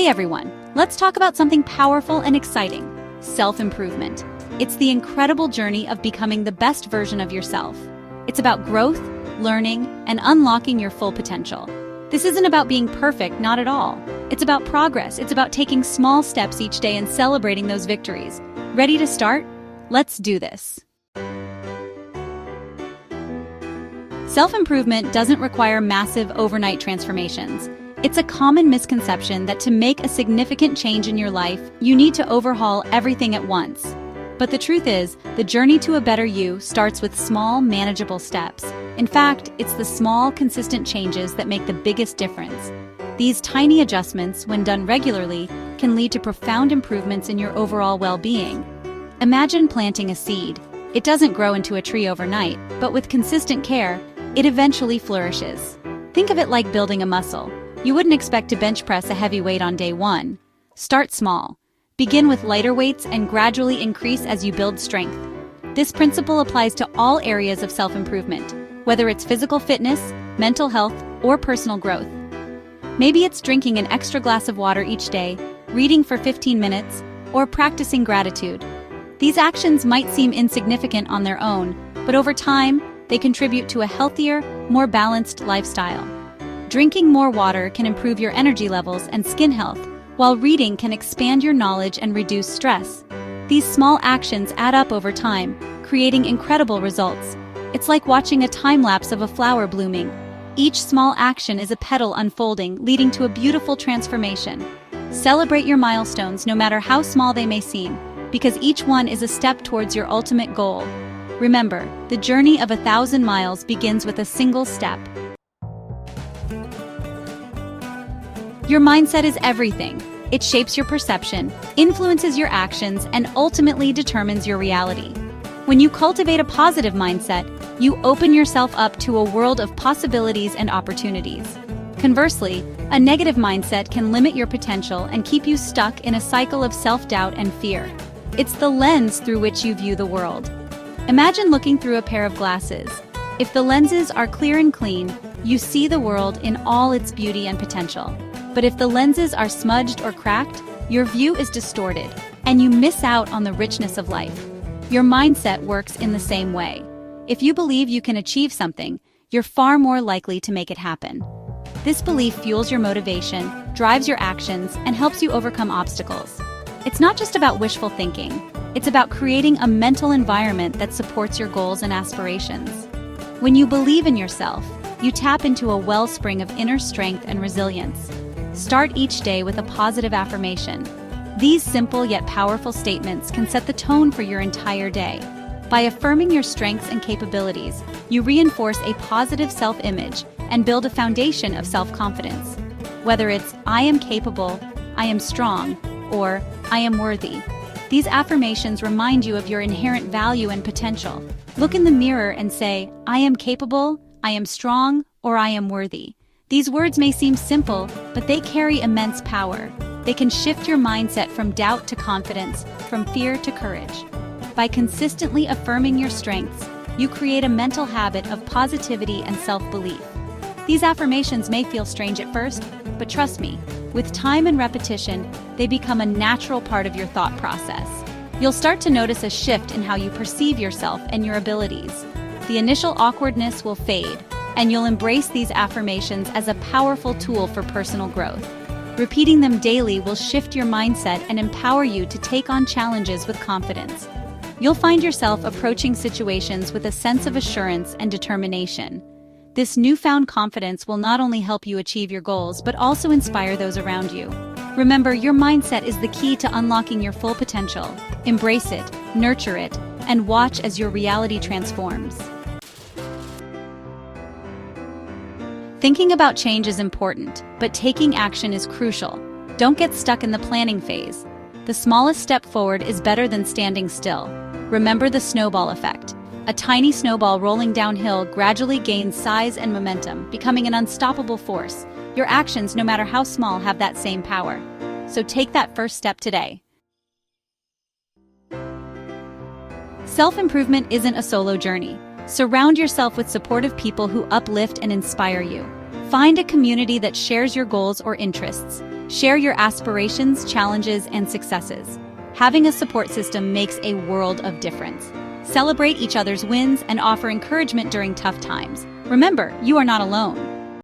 Hey everyone, let's talk about something powerful and exciting: self-improvement. It's the incredible journey of becoming the best version of yourself. It's about growth, learning, and unlocking your full potential. This isn't about being perfect, not at all. It's about progress. It's about taking small steps each day and celebrating those victories. Ready to start? Let's do this. Self-improvement doesn't require massive overnight transformations. It's a common misconception that to make a significant change in your life, you need to overhaul everything at once. But the truth is, the journey to a better you starts with small, manageable steps. In fact, it's the small, consistent changes that make the biggest difference. These tiny adjustments, when done regularly, can lead to profound improvements in your overall well-being. Imagine planting a seed. It doesn't grow into a tree overnight, but with consistent care, it eventually flourishes. Think of it like building a muscle. You wouldn't expect to bench press a heavy weight on day one. Start small. Begin with lighter weights and gradually increase as you build strength. This principle applies to all areas of self-improvement, whether it's physical fitness, mental health, or personal growth. Maybe it's drinking an extra glass of water each day, reading for 15 minutes, or practicing gratitude. These actions might seem insignificant on their own, but over time, they contribute to a healthier, more balanced lifestyle. Drinking more water can improve your energy levels and skin health, while reading can expand your knowledge and reduce stress. These small actions add up over time, creating incredible results. It's like watching a time-lapse of a flower blooming. Each small action is a petal unfolding, leading to a beautiful transformation. Celebrate your milestones, no matter how small they may seem, because each one is a step towards your ultimate goal. Remember, the journey of 1,000 miles begins with a single step. Your mindset is everything. It shapes your perception, influences your actions, and ultimately determines your reality. When you cultivate a positive mindset, you open yourself up to a world of possibilities and opportunities. Conversely, a negative mindset can limit your potential and keep you stuck in a cycle of self-doubt and fear. It's the lens through which you view the world. Imagine looking through a pair of glasses. If the lenses are clear and clean, you see the world in all its beauty and potential. But if the lenses are smudged or cracked, your view is distorted, and you miss out on the richness of life. Your mindset works in the same way. If you believe you can achieve something, you're far more likely to make it happen. This belief fuels your motivation, drives your actions, and helps you overcome obstacles. It's not just about wishful thinking. It's about creating a mental environment that supports your goals and aspirations. When you believe in yourself, you tap into a wellspring of inner strength and resilience. Start each day with a positive affirmation. These simple yet powerful statements can set the tone for your entire day. By affirming your strengths and capabilities, you reinforce a positive self-image and build a foundation of self-confidence. Whether it's "I am capable," "I am strong," or "I am worthy," these affirmations remind you of your inherent value and potential. Look in the mirror and say, "I am capable," "I am strong," or "I am worthy." These words may seem simple, but they carry immense power. They can shift your mindset from doubt to confidence, from fear to courage. By consistently affirming your strengths, you create a mental habit of positivity and self-belief. These affirmations may feel strange at first, but trust me, with time and repetition, they become a natural part of your thought process. You'll start to notice a shift in how you perceive yourself and your abilities. The initial awkwardness will fade, and you'll embrace these affirmations as a powerful tool for personal growth. Repeating them daily will shift your mindset and empower you to take on challenges with confidence. You'll find yourself approaching situations with a sense of assurance and determination. This newfound confidence will not only help you achieve your goals, but also inspire those around you. Remember, your mindset is the key to unlocking your full potential. Embrace it, nurture it, and watch as your reality transforms. Thinking about change is important, but taking action is crucial. Don't get stuck in the planning phase. The smallest step forward is better than standing still. Remember the snowball effect. A tiny snowball rolling downhill gradually gains size and momentum, becoming an unstoppable force. Your actions, no matter how small, have that same power. So take that first step today. Self-improvement isn't a solo journey. Surround yourself with supportive people who uplift and inspire you. Find a community that shares your goals or interests. Share your aspirations, challenges, and successes. Having a support system makes a world of difference. Celebrate each other's wins and offer encouragement during tough times. Remember, you are not alone.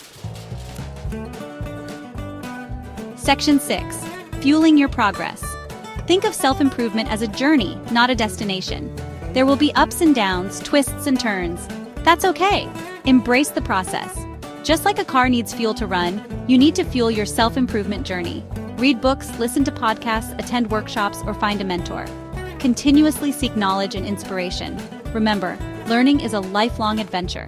Section 6. Fueling your progress. Think of self-improvement as a journey, not a destination. There will be ups and downs, twists and turns. That's okay. Embrace the process. Just like a car needs fuel to run, you need to fuel your self-improvement journey. Read books, listen to podcasts, attend workshops, or find a mentor. Continuously seek knowledge and inspiration. Remember, learning is a lifelong adventure.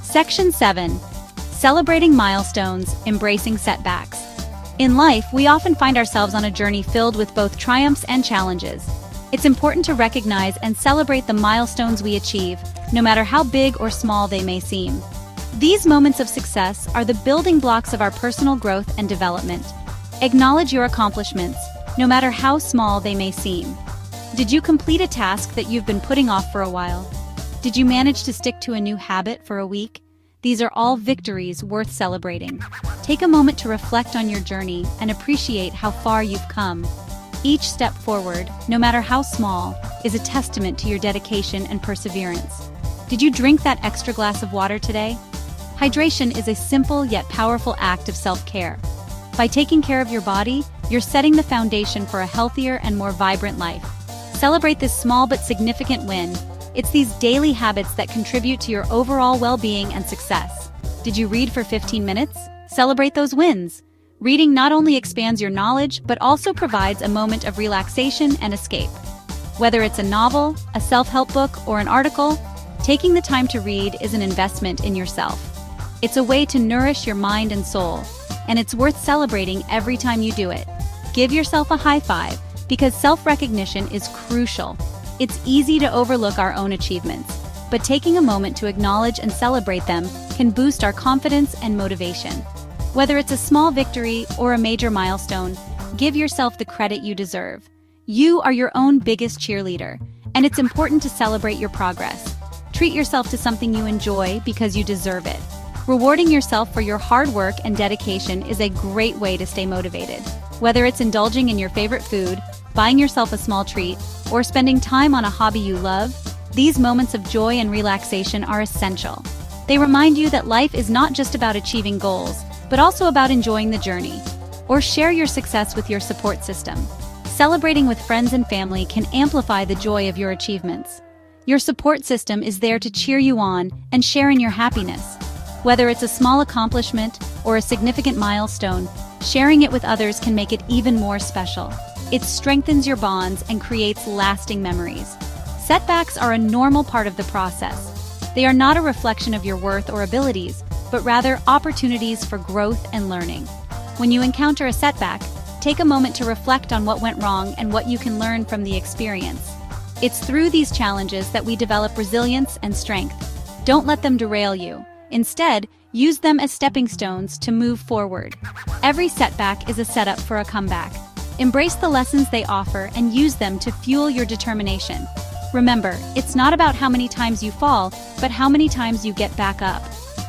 Section 7. Celebrating milestones, embracing setbacks. In life, we often find ourselves on a journey filled with both triumphs and challenges. It's important to recognize and celebrate the milestones we achieve, no matter how big or small they may seem. These moments of success are the building blocks of our personal growth and development. Acknowledge your accomplishments, no matter how small they may seem. Did you complete a task that you've been putting off for a while? Did you manage to stick to a new habit for a week? These are all victories worth celebrating. Take a moment to reflect on your journey and appreciate how far you've come. Each step forward, no matter how small, is a testament to your dedication and perseverance. Did you drink that extra glass of water today? Hydration is a simple yet powerful act of self-care. By taking care of your body, you're setting the foundation for a healthier and more vibrant life. Celebrate this small but significant win. It's these daily habits that contribute to your overall well-being and success. Did you read for 15 minutes? Celebrate those wins. Reading not only expands your knowledge, but also provides a moment of relaxation and escape. Whether it's a novel, a self-help book, or an article, taking the time to read is an investment in yourself. It's a way to nourish your mind and soul, and it's worth celebrating every time you do it. Give yourself a high five, because self-recognition is crucial. It's easy to overlook our own achievements, but taking a moment to acknowledge and celebrate them can boost our confidence and motivation. Whether it's a small victory or a major milestone, give yourself the credit you deserve. You are your own biggest cheerleader, and it's important to celebrate your progress. Treat yourself to something you enjoy because you deserve it. Rewarding yourself for your hard work and dedication is a great way to stay motivated. Whether it's indulging in your favorite food, buying yourself a small treat, or spending time on a hobby you love, these moments of joy and relaxation are essential. They remind you that life is not just about achieving goals, but also about enjoying the journey. Or share your success with your support system. Celebrating with friends and family can amplify the joy of your achievements. Your support system is there to cheer you on and share in your happiness. Whether it's a small accomplishment or a significant milestone, sharing it with others can make it even more special. It strengthens your bonds and creates lasting memories. Setbacks are a normal part of the process. They are not a reflection of your worth or abilities, but rather opportunities for growth and learning. When you encounter a setback, take a moment to reflect on what went wrong and what you can learn from the experience. It's through these challenges that we develop resilience and strength. Don't let them derail you. Instead, use them as stepping stones to move forward. Every setback is a setup for a comeback. Embrace the lessons they offer and use them to fuel your determination. Remember, it's not about how many times you fall, but how many times you get back up.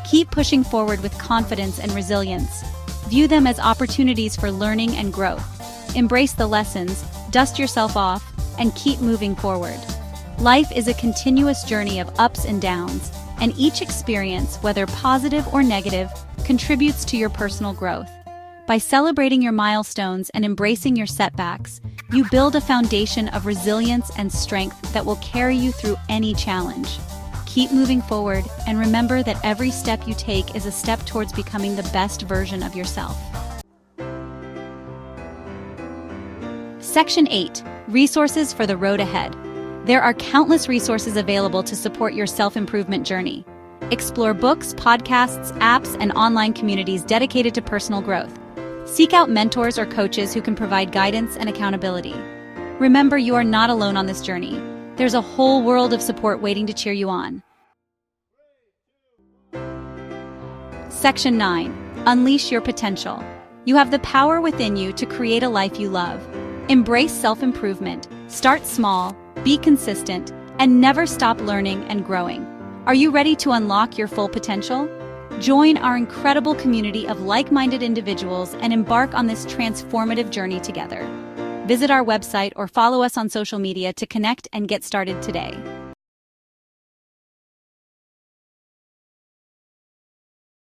Keep pushing forward with confidence and resilience. View them as opportunities for learning and growth. Embrace the lessons, dust yourself off, and keep moving forward. Life is a continuous journey of ups and downs, and each experience, whether positive or negative, contributes to your personal growth. By celebrating your milestones and embracing your setbacks, you build a foundation of resilience and strength that will carry you through any challenge. Keep moving forward, and remember that every step you take is a step towards becoming the best version of yourself. Section 8. Resources for the road ahead. There are countless resources available to support your self-improvement journey. Explore books, podcasts, apps, and online communities dedicated to personal growth. Seek out mentors or coaches who can provide guidance and accountability. Remember, you are not alone on this journey. There's a whole world of support waiting to cheer you on. Section 9. Unleash your potential. You have the power within you to create a life you love. Embrace self-improvement. Start small, be consistent, and never stop learning and growing. Are you ready to unlock your full potential? Join our incredible community of like-minded individuals and embark on this transformative journey together. Visit our website or follow us on social media to connect and get started today.